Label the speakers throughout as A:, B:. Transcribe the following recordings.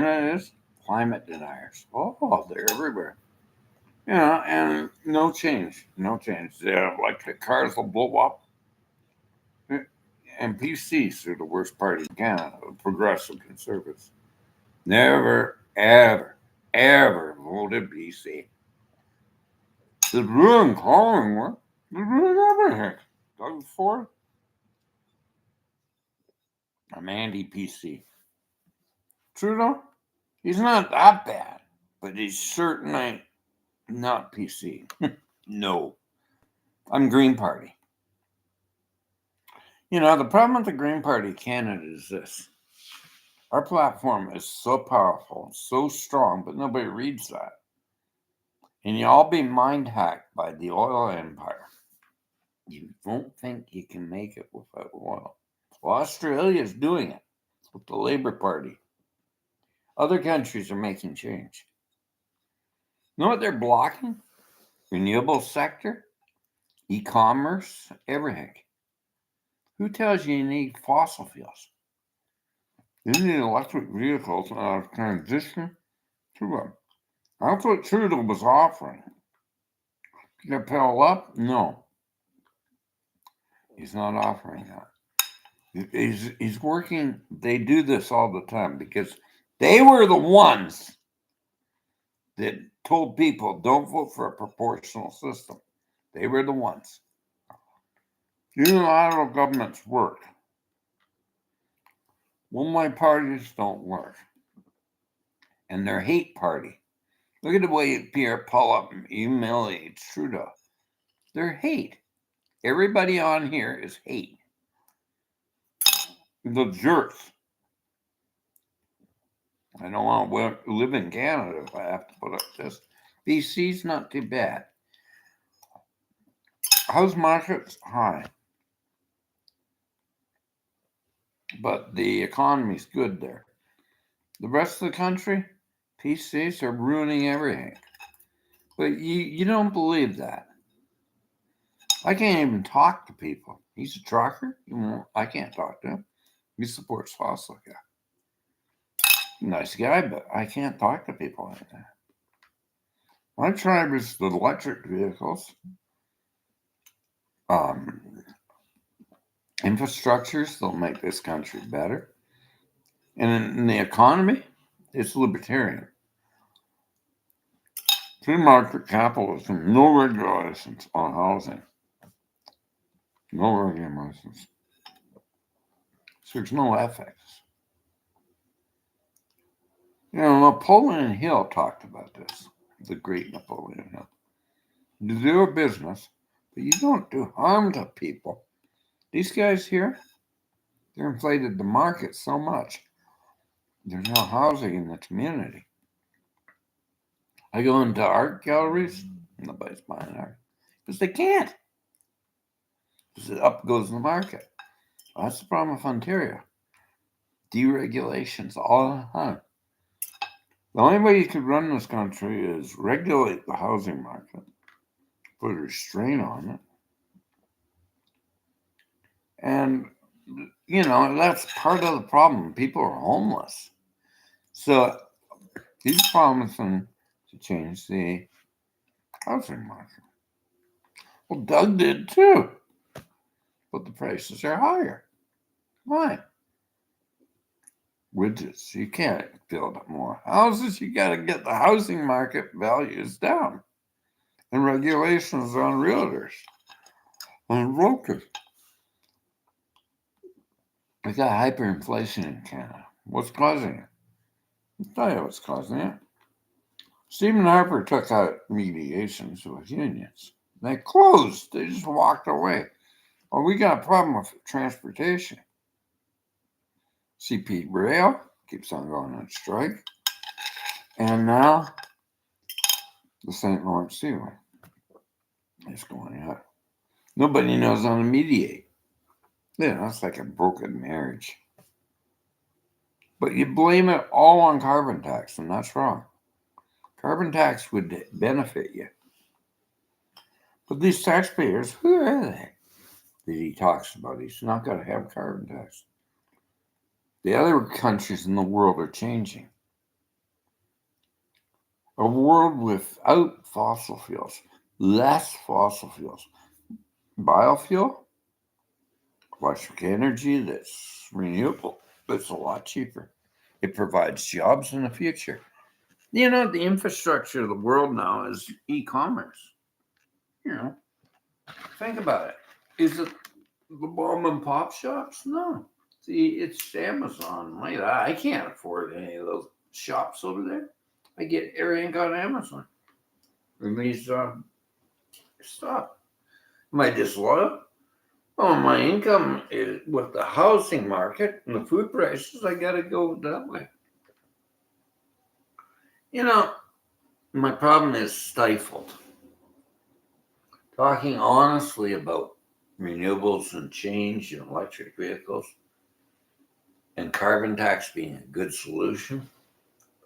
A: Canada is climate deniers. Oh, they're everywhere. Yeah, and no change. No change. Yeah, like the cars will blow up. And PCs are the worst party in Canada, progressive conservatives. Never, ever, ever voted PC. The ruin Collingwood. The ruin everything. Doug Ford. I'm anti PC. Trudeau? He's not that bad, but he's certainly not PC. No. I'm Green Party. The problem with the Green Party Canada is this. Our platform is so powerful, so strong, but nobody reads that. And you all be mind hacked by the oil empire. You won't think you can make it without oil. Well, Australia is doing it with the Labour Party. Other countries are making change. You know what they're blocking? Renewable sector, e-commerce, everything. Who tells you need fossil fuels? You need electric vehicles transition to them. That's what Trudeau was offering. Get Pell up? No. He's not offering that. He's working. They do this all the time because they were the ones that told people don't vote for a proportional system. They were the ones. Unilateral governments work. One-way parties don't work. And they're hate party. Look at the way Pierre Pollup humiliates Trudeau. They're hate. Everybody on here is hate. The jerks. I don't want to live in Canada if I have to put up this. BC's not too bad. House market's high. But the economy's good there. The rest of the country, PCs are ruining everything. But you don't believe that. I can't even talk to people. He's a trucker. I can't talk to him. He supports fossil gas. Nice guy, but I can't talk to people like that. My tribe is the electric vehicles, infrastructures that'll make this country better. And in the economy, it's libertarian. Free market capitalism, no regulations on housing. No regulations. So there's no ethics. Napoleon Hill talked about this, the great Napoleon Hill. You do a business, but you don't do harm to people. These guys here, they're inflated the market so much. There's no housing in the community. I go into art galleries, nobody's buying art. Because they can't. Because up goes the market. That's the problem with Ontario. Deregulations all the time. The only way you could run this country is regulate the housing market, put a restraint on it. And, that's part of the problem. People are homeless. So he's promising to change the housing market. Well, Doug did too. But the prices are higher. Why? Widgets. You can't build more houses. You got to get the housing market values down. And regulations on realtors, on brokers. We got hyperinflation in Canada. What's causing it? I'll tell you what's causing it. Stephen Harper took out mediations with unions. They closed. They just walked away. Well, we got a problem with transportation. CP Rail keeps on going on strike. And now the St. Lawrence Seaway is going up. Nobody knows how to mediate. It's like a broken marriage. But you blame it all on carbon tax, and that's wrong. Carbon tax would benefit you. But these taxpayers, who are they that he talks about? He's not going to have carbon tax. The other countries in the world are changing. A world without fossil fuels, less fossil fuels. Biofuel, electric energy that's renewable, that's a lot cheaper. It provides jobs in the future. The infrastructure of the world now is e-commerce. You know, think about it. Is it the mom and pop shops? No. See, it's Amazon. I can't afford any of those shops over there. I get everything on Amazon. And these stuff. Am I disloyal? Oh, my income is with the housing market and the food prices. I got to go that way. My problem is stifled. Talking honestly about renewables and change in electric vehicles and carbon tax being a good solution.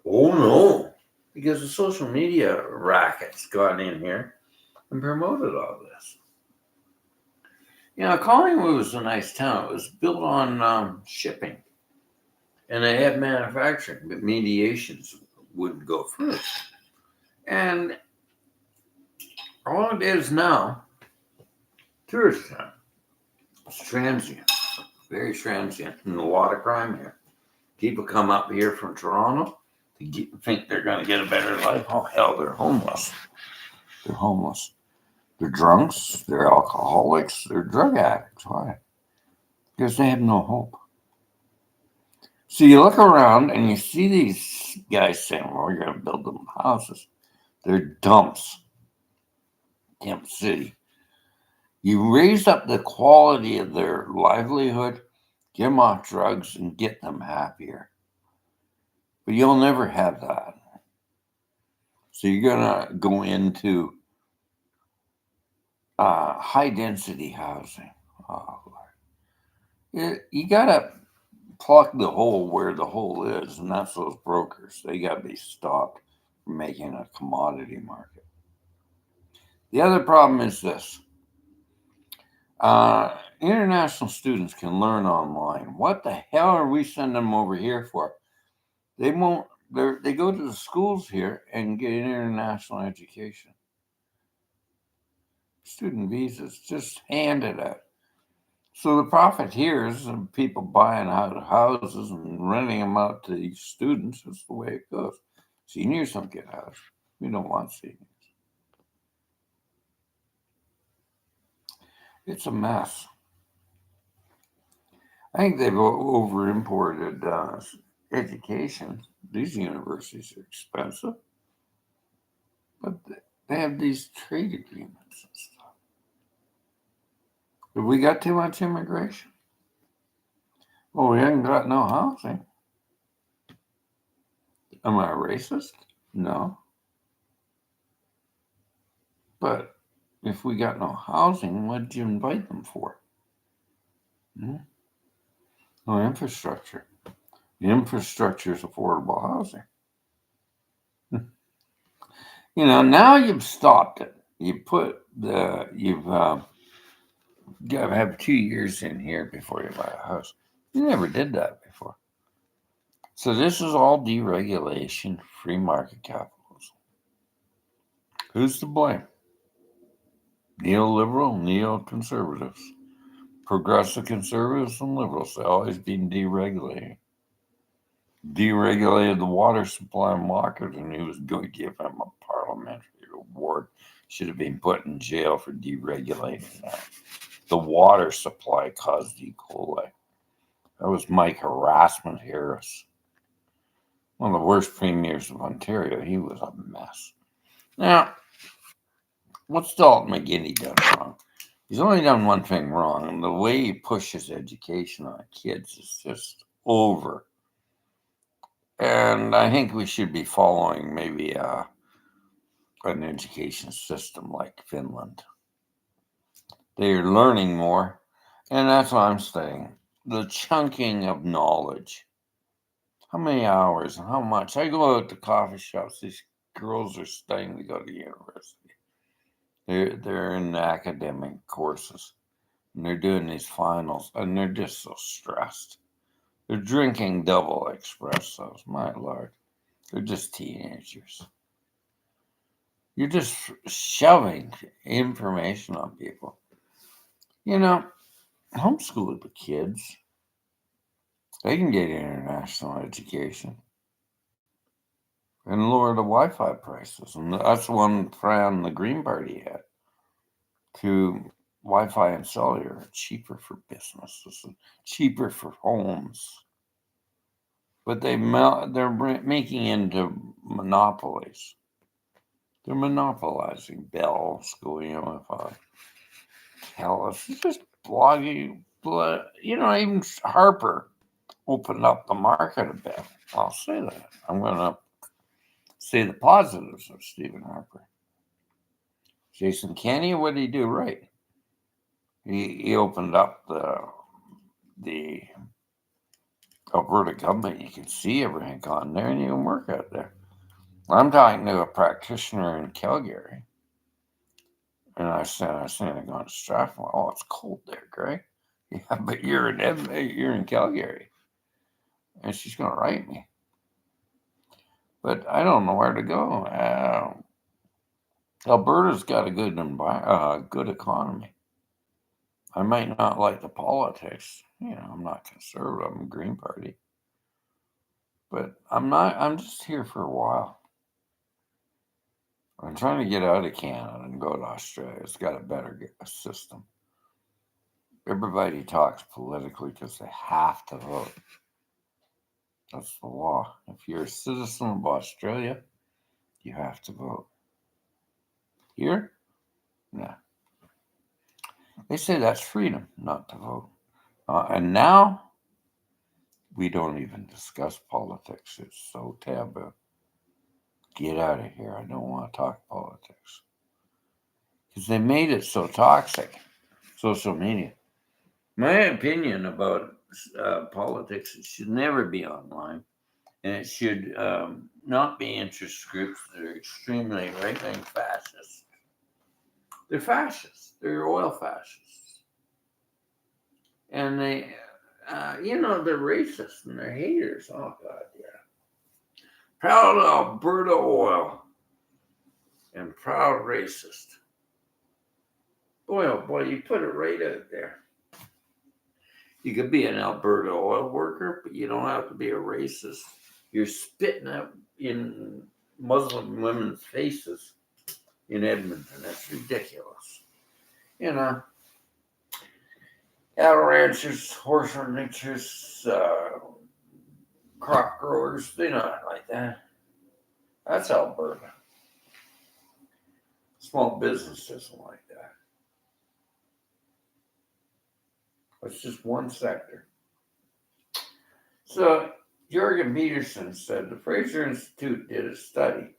A: Oh no, because the social media racket's got in here and promoted all this. Collingwood was a nice town. It was built on shipping, and they had manufacturing, but mediations wouldn't go first. And all it is now, tourist town. It's transient, very transient, and a lot of crime here. People come up here from Toronto to think they're going to get a better life. Oh, hell, they're homeless. They're homeless. They're drunks. They're alcoholics. They're drug addicts. Why? Because they have no hope. So you look around and you see these guys saying, well, we're going to build them houses. They're dumps. Camp City. You raise up the quality of their livelihood, get them off drugs, and get them happier. But you'll never have that. So you're going to go into high density housing. Oh, Lord. You got to plug the hole where the hole is, and that's those brokers. They got to be stopped from making a commodity market. The other problem is this. International students can learn online. What the hell are we sending them over here for? They won't. They go to the schools here and get an international education. Student visas, just handed out. So the profit here is people buying out houses and renting them out to these students. That's the way it goes. Seniors don't get houses. We don't want seniors. It's a mess. I think they've over-imported education. These universities are expensive, but they have these trade agreements and stuff. Have we got too much immigration? Well, we haven't got no housing. Am I a racist? No. But if we got no housing, what did you invite them for? No infrastructure. The infrastructure is affordable housing. Now you've stopped it. You've got to have 2 years in here before you buy a house. You never did that before. So this is all deregulation, free market capitalism. Who's to blame? Neoliberal, neoconservatives. Progressive conservatives and liberals. They've always been deregulating. Deregulated the water supply market, and he was going to give him a parliamentary award. Should have been put in jail for deregulating that. The water supply caused E. coli. That was Mike Harassment Harris. One of the worst premiers of Ontario. He was a mess. Now, what's Dalton McGuinty done wrong? He's only done one thing wrong, and the way he pushes education on kids is just over. And I think we should be following maybe an education system like Finland. They're learning more, and that's what I'm saying. The chunking of knowledge. How many hours and how much? I go out to coffee shops. These girls are studying to go to university. They're in academic courses, and they're doing these finals, and they're just so stressed. They're drinking double espressos. My Lord, they're just teenagers. You're just shoving information on people. You know, homeschool the kids. They can get international education and lower the Wi-Fi prices. And that's one plan the Green Party had, to Wi-Fi and cellular cheaper for businesses and cheaper for homes. But they're making into monopolies. They're monopolizing Bell, School Wi-Fi, Telus. It's just blogging. Even Harper opened up the market a bit. I'll say that. I'm going to say the positives of Stephen Harper. Jason Kenney, what did he do right? He opened up the Alberta government. You can see everything on there, and you can work out there. I'm talking to a practitioner in Calgary, and I said, I'm going to Strathmore. Oh, it's cold there, Greg. Yeah, but you're in Calgary, and she's going to write me. But I don't know where to go. Alberta's got a good economy. I might not like the politics. I'm not conservative. I'm Green Party. But I'm not. I'm just here for a while. I'm trying to get out of Canada and go to Australia. It's got a better system. Everybody talks politically because they have to vote. That's the law. If you're a citizen of Australia, you have to vote. Here? No. They say that's freedom not to vote. And now, we don't even discuss politics. It's so taboo. Get out of here. I don't want to talk politics. Because they made it so toxic. Social media. My opinion about politics, it should never be online. And it should not be interest groups that are extremely right-wing fascists. They're fascists. They're oil fascists. And they're racist and they're haters. Oh, God, yeah. Proud Alberta oil and proud racist. Boy, oh boy, you put it right out there. You could be an Alberta oil worker, but you don't have to be a racist. You're spitting out in Muslim women's faces in Edmonton. That's ridiculous. Cattle ranchers, horse ranchers, crop growers, they're not like that. That's Alberta. Small business isn't like that. It's just one sector. So Jorgen Peterson said the Fraser Institute did a study.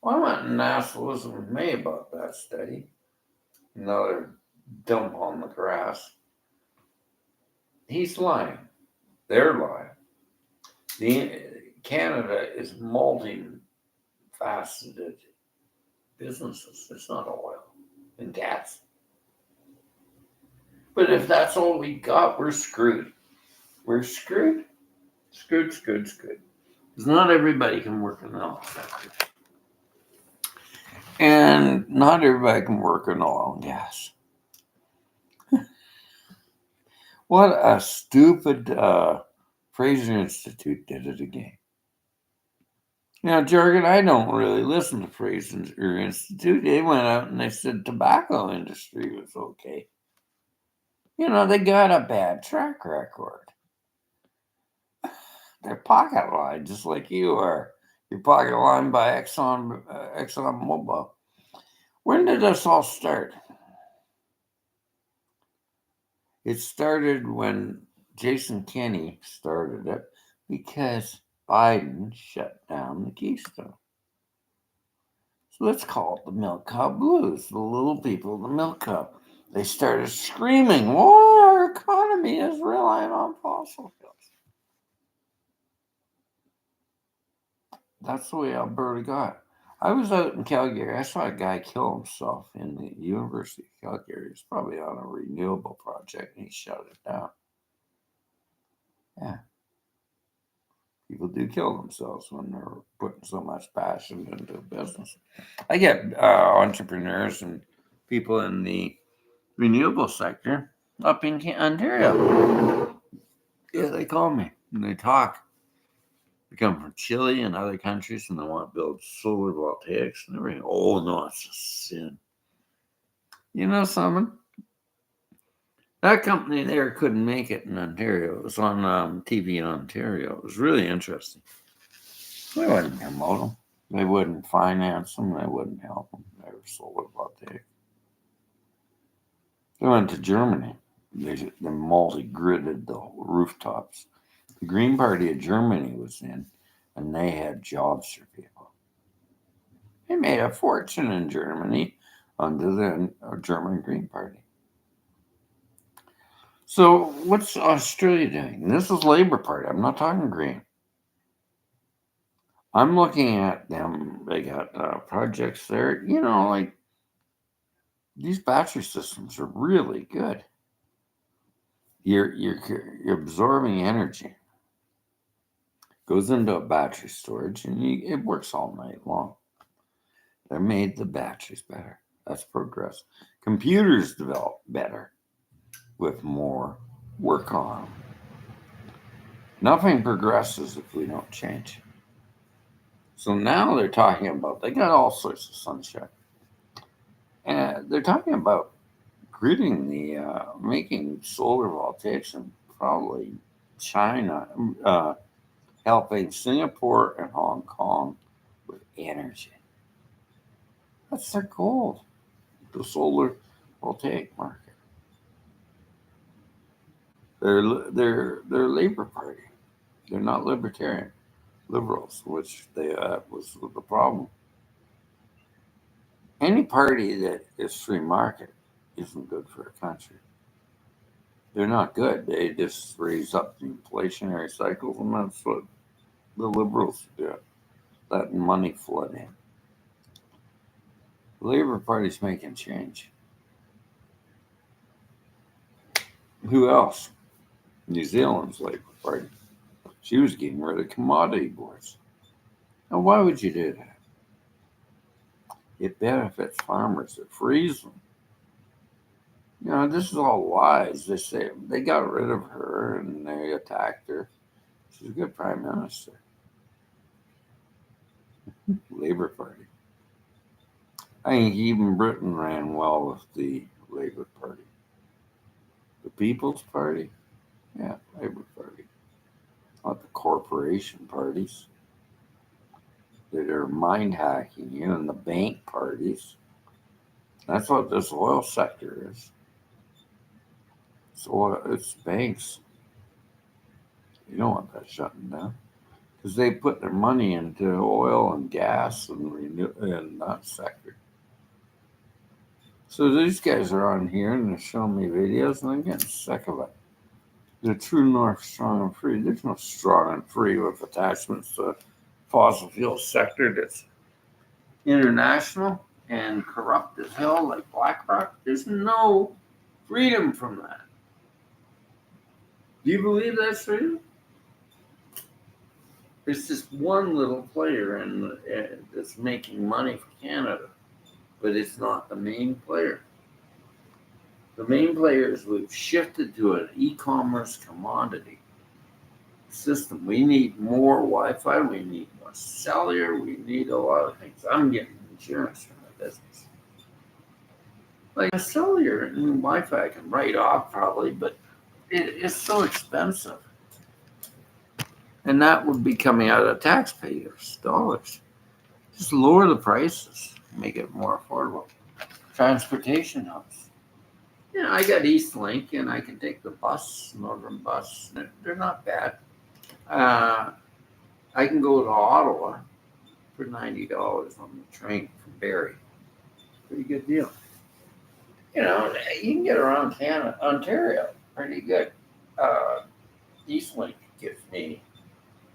A: Well, I went and asked Elizabeth May about that study. Another dump on the grass. He's lying. They're lying. Canada is multi-faceted businesses. It's not oil and gas. But if that's all we got, we're screwed. We're screwed. Screwed. Because not everybody can work in the oil sector. And not everybody can work in oil and gas. What a stupid Fraser Institute did it again. Now, Jorgen, I don't really listen to Fraser Institute. They went out and they said tobacco industry was okay. They got a bad track record. They're pocket lined, just like you are. You're pocket lined by ExxonMobil. When did this all start? It started when Jason Kenney started it because Biden shut down the Keystone. So let's call it the milk cow blues. The little people, the milk cow. They started screaming, "Oh, our economy is relying on fossil fuels." That's the way Alberta got. I was out in Calgary. I saw a guy kill himself in the University of Calgary. It's probably on a renewable project, and he shut it down. Yeah. People do kill themselves when they're putting so much passion into business. I get entrepreneurs and people in the renewable sector up in Ontario. Yeah, they call me and they talk. They come from Chile and other countries and they want to build solar voltaics and everything. Oh, no, it's a sin. You know something? That company there couldn't make it in Ontario. It was on TV in Ontario. It was really interesting. They wouldn't promote them. They wouldn't finance them. They wouldn't help them. They were solar voltaic. They went to Germany. They multi-gridded the rooftops. The Green Party of Germany was in, and they had jobs for people. They made a fortune in Germany under the German Green Party. So what's Australia doing? This is Labour Party. I'm not talking Green. I'm looking at them. They got projects there. You know, like these battery systems are really good. You're absorbing energy, goes into a battery storage, and it works all night long. They made the batteries better. That's progress. Computers develop better with more work on them. Nothing progresses if we don't change. So now they're talking about, they got all sorts of sunshine. And they're talking about gridding making solar voltaics in probably China, helping Singapore and Hong Kong with energy. That's their goal, the solar voltaic market. They're Labor Party. They're not libertarian, liberals, which was the problem. Any party that is free market isn't good for a country. They're not good. They just raise up the inflationary cycles, and that's what the liberals do. Letting money flood in. The Labor Party's making change. Who else? New Zealand's Labor Party. She was getting rid of commodity boards. Now, why would you do that? It benefits farmers. It frees them. You know, this is all lies. They say they got rid of her and they attacked her. She's a good prime minister. Labor Party. I think even Britain ran well with the Labor Party. The People's Party? Yeah, Labor Party. Not the corporation parties that are mind hacking you and the bank parties. That's what this oil sector is. So it's banks. You don't want that shutting down because they put their money into oil and gas and that sector. So these guys are on here and they're showing me videos and I'm getting sick of it. The true north, strong and free. There's no strong and free with attachments to fossil fuel sector that's international and corrupt as hell like BlackRock. There's no freedom from that. Do you believe that's freedom? There's just one little player that's making money for Canada, but it's not the main player. The main player is we've shifted to an e-commerce commodity system. We need more Wi-Fi. We need more cellular. We need a lot of things. I'm getting insurance for my business. Like a cellular and Wi-Fi I can write off probably, but it's so expensive. And that would be coming out of taxpayers' dollars. Just lower the prices, make it more affordable. Transportation hubs. Yeah, I got Eastlink and I can take the bus, Northern Bus. They're not bad. I can go to Ottawa for $90 on the train from Barrie. Pretty good deal. You know, you can get around Canada, Ontario, pretty good. Eastlink gives me,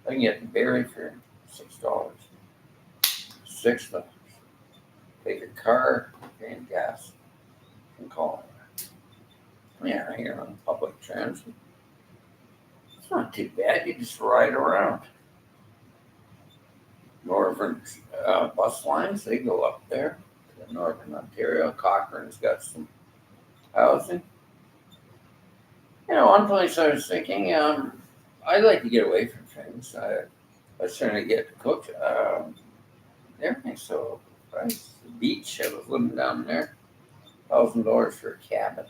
A: I can get in Barrie for $6. $6. Take a car, paying gas, and call it. Yeah, here on public transit. It's not too bad. You just ride around. different bus lines. They go up there to northern Ontario. Cochrane's got some housing. One place I was thinking, I'd like to get away from things. I was trying to get to Coach. Everything's so priced. The beach, I was living down there, $1,000 for a cabin.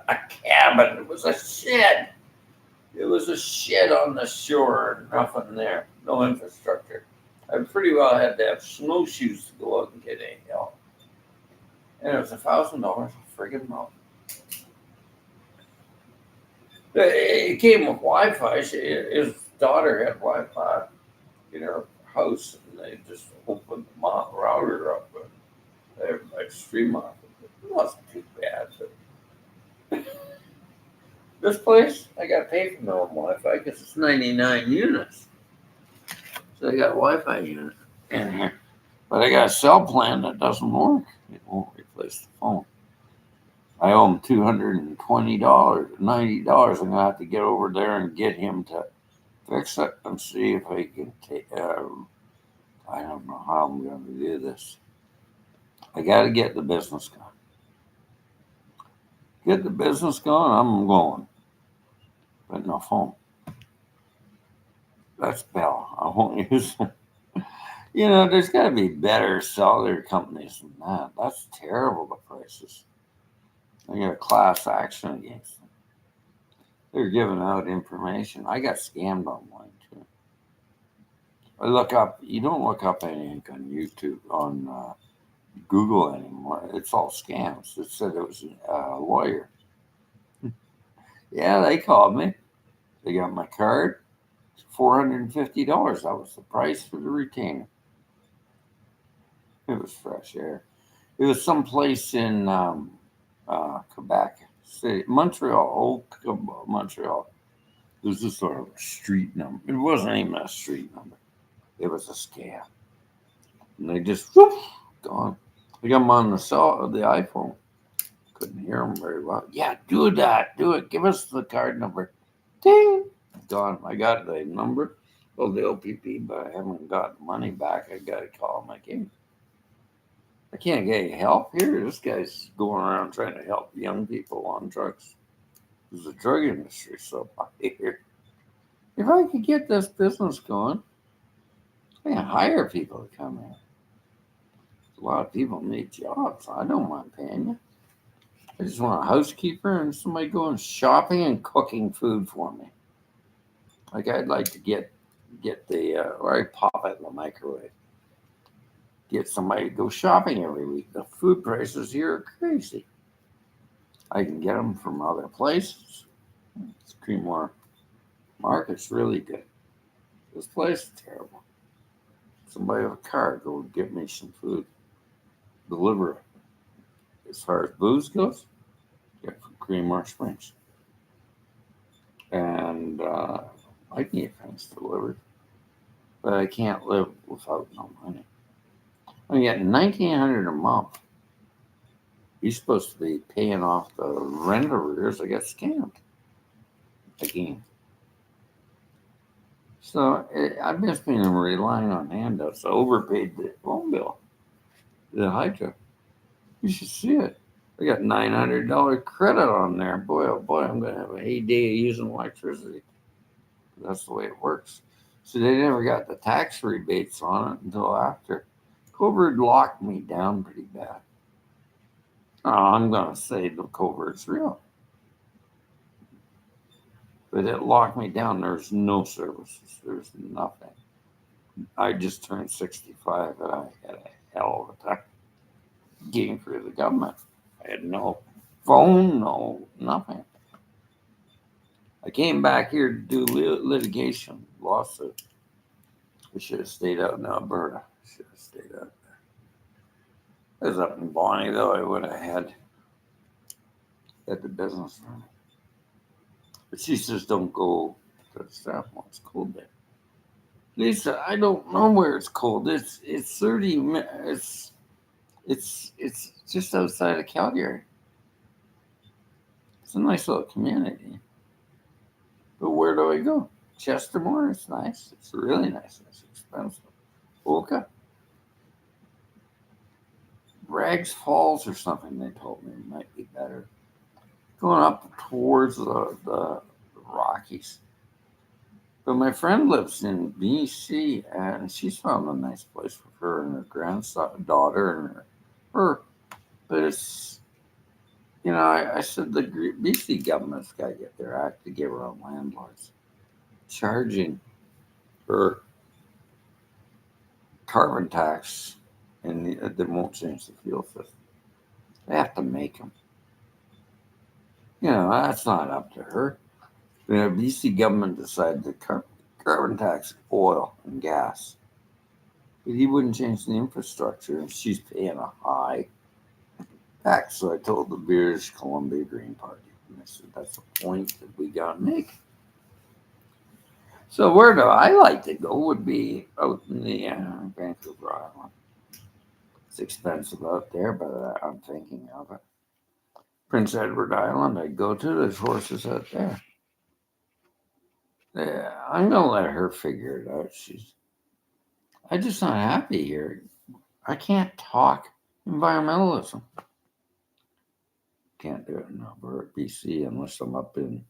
A: A cabin. It was a shed. It was a shed on the shore, nothing there, no infrastructure. I pretty well had to have snowshoes to go out and get any help. And it was $1,000 a friggin' month. It came with Wi-Fi. His daughter had Wi-Fi in her house, and they just opened the router up and they had extreme off. It wasn't too bad, but this place, I got to pay for my own Wi-Fi because it's 99 units. So I got a Wi-Fi unit in here. But I got a cell plan that doesn't work. It won't replace the phone. I owe him $220, $90. I'm going to have to get over there and get him to fix it and see if I can take. I don't know how I'm going to do this. I got to get the business going. Get the business going, I'm going. But no phone. That's Bell. I won't use them. There's got to be better cellular companies than that. That's terrible, the prices. I got a class action against them. They're giving out information. I got scammed online too. You don't look up anything on YouTube, on Google anymore. It's all scams. It said it was a lawyer. Yeah, they called me. They got my card. It's $450. That was the price for the retainer. It was fresh air. It was someplace in Quebec City, Montreal, Montreal. It was just sort of a street number. It wasn't even a street number. It was a scam. And they just, whoop, gone. I got them on the iPhone. Couldn't hear them very well. Yeah, do that. Do it. Give us the card number. Ding. Gone. I got the number. Well, the OPP, but I haven't got the money back. I got to call them again. I can't get any help here. This guy's going around trying to help young people on drugs. There's a drug industry so high here. If I could get this business going, I can hire people to come in. A lot of people need jobs. I don't mind paying you. I just want a housekeeper and somebody going shopping and cooking food for me. Like I'd like to get or I pop it in the microwave. Get somebody to go shopping every week. The food prices here are crazy. I can get them from other places. This Creamore Market's really good. This place is terrible. Somebody with a car go get me some food. Deliver it. As far as booze goes, get from Creamore Springs. And I can get things delivered. But I can't live without no money. I'm getting $1,900 a month. He's supposed to be paying off the rent arrears. I got scammed again. So I've just been relying on handouts. I overpaid the phone bill, the Hydro. You should see it. I got $900 credit on there. Boy, oh boy, I'm going to have a heyday using electricity. That's the way it works. So they never got the tax rebates on it until after. COVID locked me down pretty bad. Oh, I'm going to say the covert's real. But it locked me down. There's no services. There's nothing. I just turned 65 and I had a hell of a time getting through the government. I had no phone, no nothing. I came back here to do litigation, lawsuit. I should have stayed out in Alberta. Should have stayed out there. I was up in Bonnie, though. I would have had the business running. But she says, don't go to the staff when it's cold there. Lisa, I don't know where it's cold. It's 30 minutes. It's just outside of Calgary. It's a nice little community. But where do I go? Chestermore, it's nice. It's really nice. It's expensive. Okay. Rags Falls or something, they told me might be better. Going up towards the Rockies. But my friend lives in BC, and she's found a nice place for her and her grandson, daughter, and her. But it's, I said the BC government's got to get their act together on landlords, charging for carbon tax, and they won't change the fuel system. They have to make them. That's not up to her. The BC government decided to carbon tax oil and gas, but he wouldn't change the infrastructure, and she's paying a high tax. So I told the British Columbia Green Party, and I said that's a point that we got to make. So where do I like to go would be out in the Vancouver Island. It's expensive out there, but I'm thinking of it. Prince Edward Island, I'd go to. There's horses out there. Yeah, I'm gonna let her figure it out. I'm just not happy here. I can't talk environmentalism. Can't do it in Alberta, BC, unless I'm up in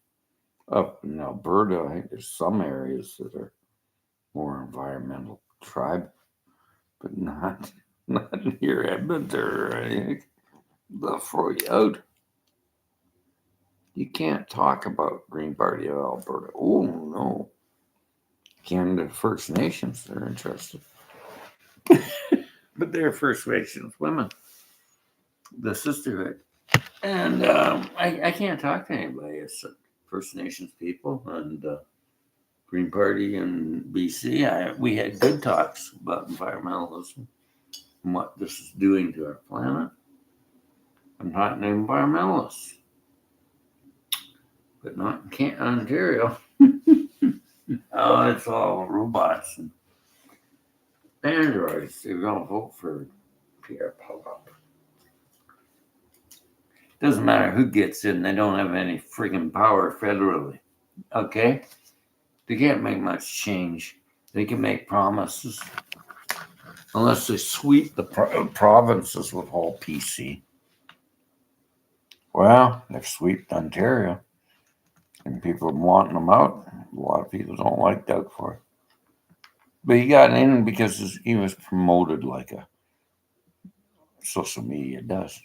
A: Alberta. I think there's some areas that are more environmental tribe, but not near Edmonton or anything. They'll throw you out. You can't talk about Green Party of Alberta. Oh no. Canada First Nations, they're interested. But they're First Nations women, the sisterhood. And I can't talk to anybody. It's First Nations people and Green Party in BC. We had good talks about environmentalism and what this is doing to our planet. I'm not an environmentalist, but not in Ontario. Oh, it's all robots and androids. They're going to vote for Pierre Poilievre. Doesn't matter who gets in. They don't have any friggin' power federally. Okay? They can't make much change. They can make promises. Unless they sweep the provinces with all PC. Well, they've swept Ontario. And people are wanting them out. A lot of people don't like Doug for it. But he got in because he was promoted like a social media does.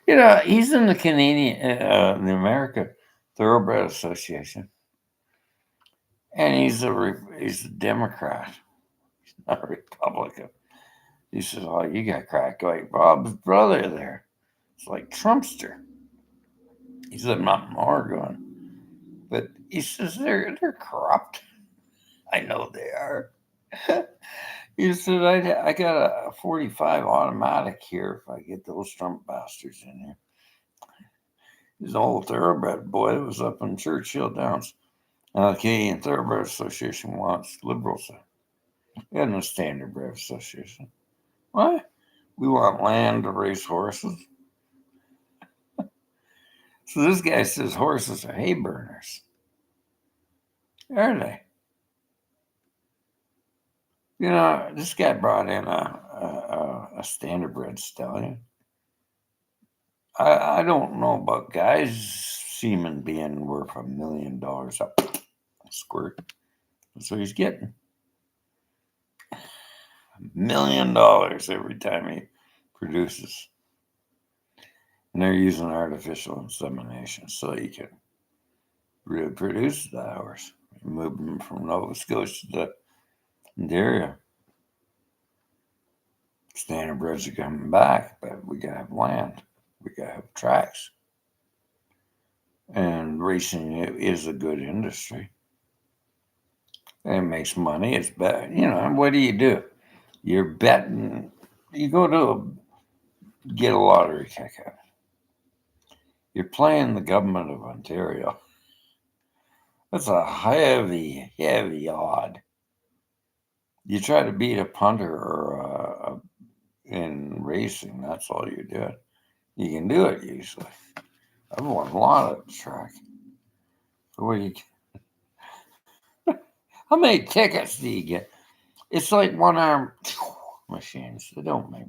A: He's in the the American Thoroughbred Association. And he's a Democrat. He's not a Republican. He says, "Oh, you got cracked like Bob's brother there. It's like Trumpster." He said, "Not in Oregon." But he says they're corrupt. I know they are. He said, I got a 45 automatic here if I get those Trump bastards in here. He's an old thoroughbred boy that was up in Churchill Downs. The Canadian Thoroughbred Association wants liberals. We have no standard bred association. Why? We want land to raise horses. So this guy says horses are hay burners. Are they? This guy brought in a standard bred stallion. I don't know about guys' semen being worth $1 million a squirt. That's what he's getting. $1 million every time he produces. And they're using artificial insemination so he can reproduce the horse. Move them from Nova Scotia to Ontario. Standardbreds are coming back, but we gotta have land. We gotta have tracks. And racing is a good industry. It makes money. It's better. What do? You're betting. You go to get a lottery ticket. You're playing the government of Ontario. That's a heavy, heavy odd. You try to beat a punter or in racing, that's all you do. You can do it usually. I've won a lot at the track. How many tickets do you get? It's like one arm machines. They don't make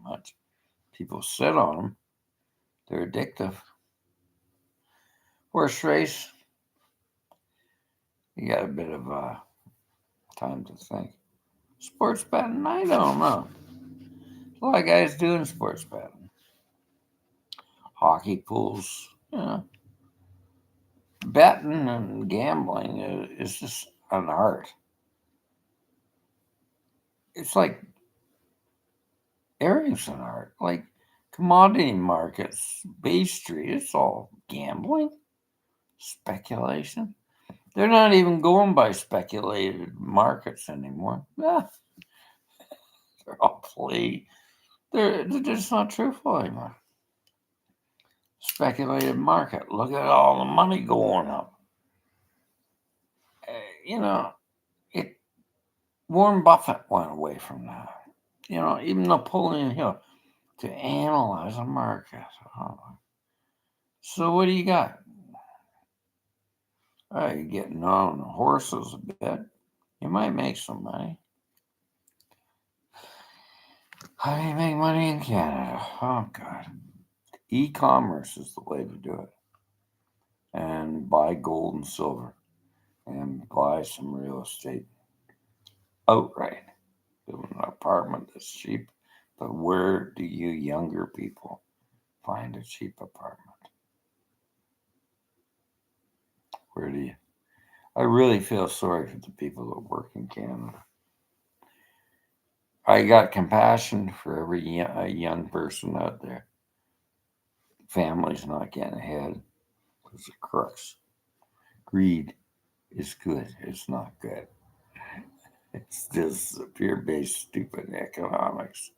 A: much. People sit on them. They're addictive. Horse race, you got a bit of time to think. Sports betting, I don't know. A lot of guys doing sports betting. Hockey pools, betting and gambling is just an art. It's like everything's an art. Like commodity markets, Bay Street, it's all gambling, speculation. They're not even going by speculated markets anymore. They're all play. They're just not truthful anymore. Speculated market. Look at all the money going up. You know, it. Warren Buffett went away from that. Even Napoleon Hill to analyze a market. Oh. So what do you got? You're getting on horses a bit. You might make some money. How do you make money in Canada? Oh God. E-commerce is the way to do it. And buy gold and silver. And buy some real estate outright. Build an apartment that's cheap. But where do you younger people find a cheap apartment? Where do you? I really feel sorry for the people that work in Canada. I got compassion for every young person out there. Families not getting ahead because of crooks. Greed is good. It's not good. It's just pure based stupid economics.